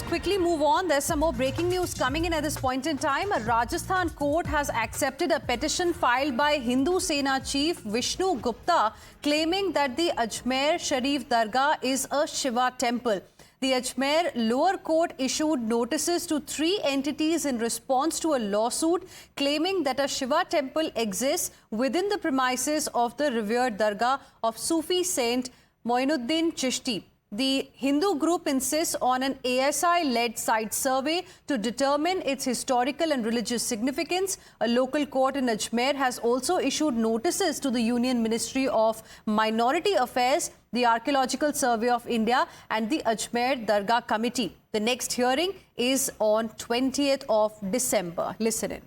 quickly move on. There's some more breaking news coming in at this point in time. A Rajasthan court has accepted a petition filed by Hindu Sena chief Vishnu Gupta claiming that the Ajmer Sharif Dargah is a Shiva temple. The Ajmer lower court issued notices to 3 entities in response to a lawsuit claiming that a Shiva temple exists within the premises of the revered Dargah of Sufi saint Moinuddin Chishti. The Hindu group insists on an ASI-led site survey to determine its historical and religious significance. A local court in Ajmer has also issued notices to the Union Ministry of Minority Affairs, the Archaeological Survey of India and the Ajmer Dargah Committee. The next hearing is on 20th of December. Listen in.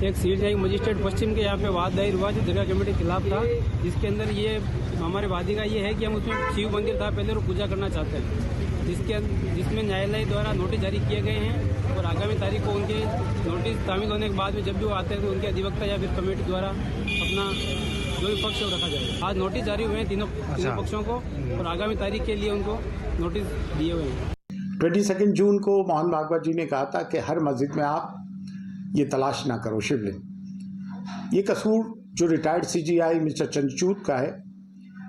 एक CID magistrate पश्चिम के यहाँ पे वाद दायर हुआ जो दरगाह committee के खिलाफ था, जिसके अंदर ये हमारे वादी का ये है कि हम उसमें शिव मंदिर था पहले और पूजा करना चाहते हैं, जिसमें न्यायालय द्वारा नोटिस जारी किए गए हैं और आगामी तारीख को उनके नोटिस शामिल होने के बाद में जब भी वो आते हैं तो उनके अधिवक्ता या फिर कमेटी द्वारा अपना जो भी पक्ष रखा जाएगा। आज नोटिस जारी हुए हैं तीनों पक्षों को और आगामी तारीख के लिए उनको नोटिस दिए हुए हैं। 22 जून को मोहन भागवत जी ने कहा था कि हर मस्जिद में आप ये तलाश ना करो शिवलिंग। ये कसूर जो रिटायर्ड सीजीआई मिस्टर चंद्रचूड़ का है।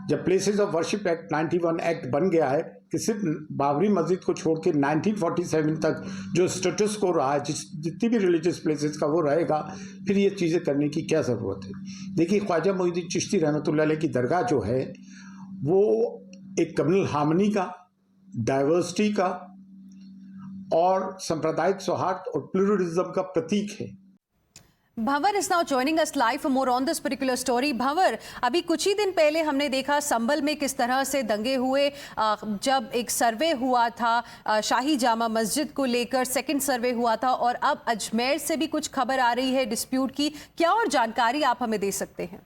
जब places of worship act 91 act बन गया है कि सिर्फ बाबरी मस्जिद को छोड़ के 1947 तक जो स्टेटस को रहा है, जितनी भी रिलीजियस प्लेसेस का वो रहेगा, फिर ये चीज़ें करने की क्या ज़रूरत है। देखिए, ख्वाजा मोइनुद्दीन चिश्ती रहमतुल्लाह अलैह की दरगाह जो है वो एक कम्युनल हार्मनी का, डाइवर्सिटी का और सांप्रदायिक सौहार्द और प्लूरलिज्म का प्रतीक है। भंवर is now joining us live for more on this particular story. भंवर, अभी कुछ ही दिन पहले हमने देखा संभल में किस तरह से दंगे हुए जब एक सर्वे हुआ था शाही जामा मस्जिद को लेकर, सेकंड सर्वे हुआ था और अब अजमेर से भी कुछ खबर आ रही है डिस्प्यूट की। क्या और जानकारी आप हमें दे सकते हैं?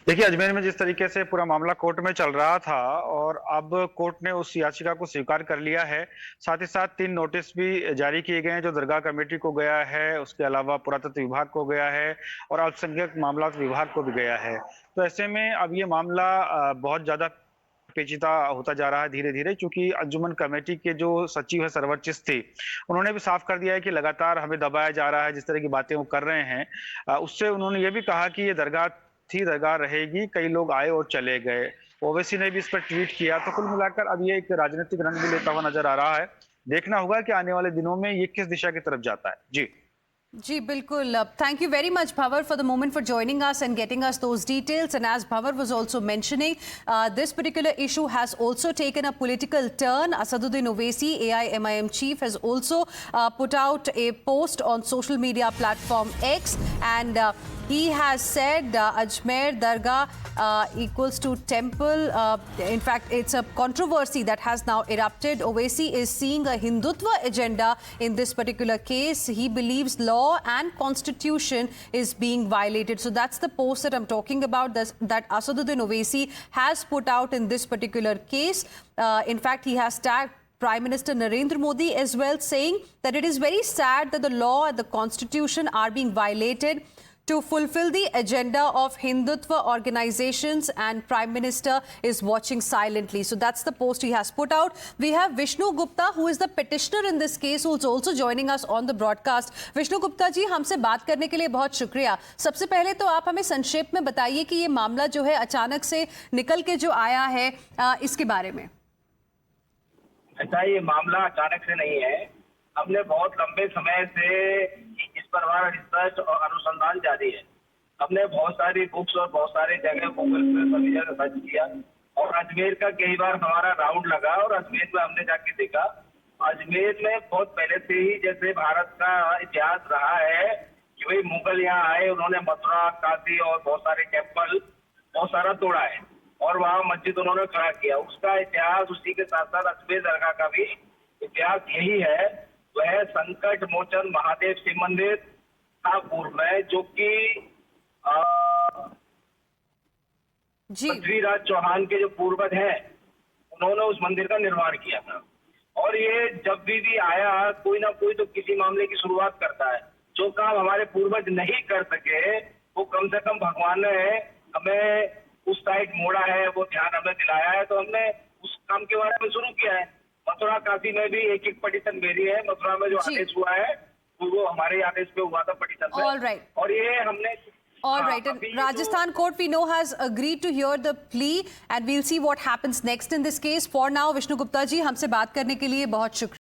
देखिए, अजमेर में जिस तरीके से पूरा मामला कोर्ट में चल रहा था और अब कोर्ट ने उस याचिका को स्वीकार कर लिया है, साथ ही साथ 3 नोटिस भी जारी किए गए हैं जो दरगाह कमेटी को गया है, उसके अलावा पुरातत्व विभाग को गया है और अल्पसंख्यक मामलात विभाग को भी गया है। तो ऐसे में अब ये मामला बहुत ज्यादा पेचीदा होता जा रहा है धीरे धीरे, क्योंकि अंजुमन कमेटी के जो सचिव है सरवर चिश्ती, उन्होंने भी साफ कर दिया है कि लगातार हमें दबाया जा रहा है। जिस तरह की बातें वो कर रहे हैं उससे उन्होंने ये भी कहा कि ये दरगाह रहेगी, कई लोग आए और चले गए। ओवैसी ने भी इस पर ट्वीट किया। तो कुल मिलाकर अब ये एक राजनीतिक रंग भी लेता हुआ नजर आ रहा है। देखना होगा कि आने वाले दिनों में ये किस दिशा की तरफ जाता है। जी बिल्कुल। Thank you very much, Bhavar, for the moment for joining us and getting us those details. And as Bhavar was also mentioning, this particular issue has also taken a political turn. Asaduddin Owaisi, AIMIM chief, has also put out a post on social media platform X, and he has said Ajmer Dargah equals to temple. In fact, it's a controversy that has now erupted. Owaisi is seeing a Hindutva agenda in this particular case. He believes law and constitution is being violated. So that's the post that I'm talking about, that Asaduddin Owaisi has put out in this particular case. In fact, he has tagged Prime Minister Narendra Modi as well, saying that it is very sad that the law and the constitution are being violated to fulfill the agenda of Hindutva organizations, and Prime Minister is watching silently. So that's the post he has put out. We have Vishnu Gupta, who is the petitioner in this case, who is also joining us on the broadcast. Vishnu Gupta जी, हमसे बात करने के लिए बहुत शुक्रिया। सबसे पहले तो आप हमें संक्षेप में बताइए कि ये मामला जो है अचानक से निकल के जो आया है, इसके बारे में। अच्छा, ये मामला अचानक से नहीं है। हमने बहुत लंबे समय से इस पर हमारा रिसर्च और अनुसंधान जारी है। हमने बहुत सारी बुक्स और बहुत सारे जगह गूगल पे सभी जगह सर्च किया और अजमेर का कई बार हमारा राउंड लगा और अजमेर में हमने जाके देखा। अजमेर में बहुत पहले से ही जैसे भारत का इतिहास रहा है कि भाई मुगल यहाँ आए, उन्होंने मथुरा, काशी और बहुत सारे टेम्पल बहुत सारा तोड़ा है और वहाँ मस्जिद उन्होंने खड़ा किया। उसका इतिहास, उसी के साथ साथ अजमेर दरगाह का भी इतिहास यही है। वह संकट मोचन महादेव शिव मंदिर था पूर्व में, जो कि पृथ्वीराज चौहान के जो पूर्वज हैं उन्होंने उस मंदिर का निर्माण किया था। और ये जब भी आया कोई ना कोई तो किसी मामले की शुरुआत करता है। जो काम हमारे पूर्वज नहीं कर सके वो कम से कम भगवान ने हमें उस साइड मोड़ा है, वो ध्यान हमें दिलाया है, तो हमने उस काम के बारे में शुरू किया है। मथुरा काशी में भी एक एक पिटीशन भेजी है। मथुरा में जो जी। आदेश हुआ है वो हमारे आदेश पे हुआ था पिटीशन पे। All right. और ये हमने All right. And अभी जो- Rajasthan court we know has agreed to hear the plea and we'll see what happens next in this case. For now, Vishnu Gupta ji, हमसे बात करने के लिए बहुत शुक्रिया।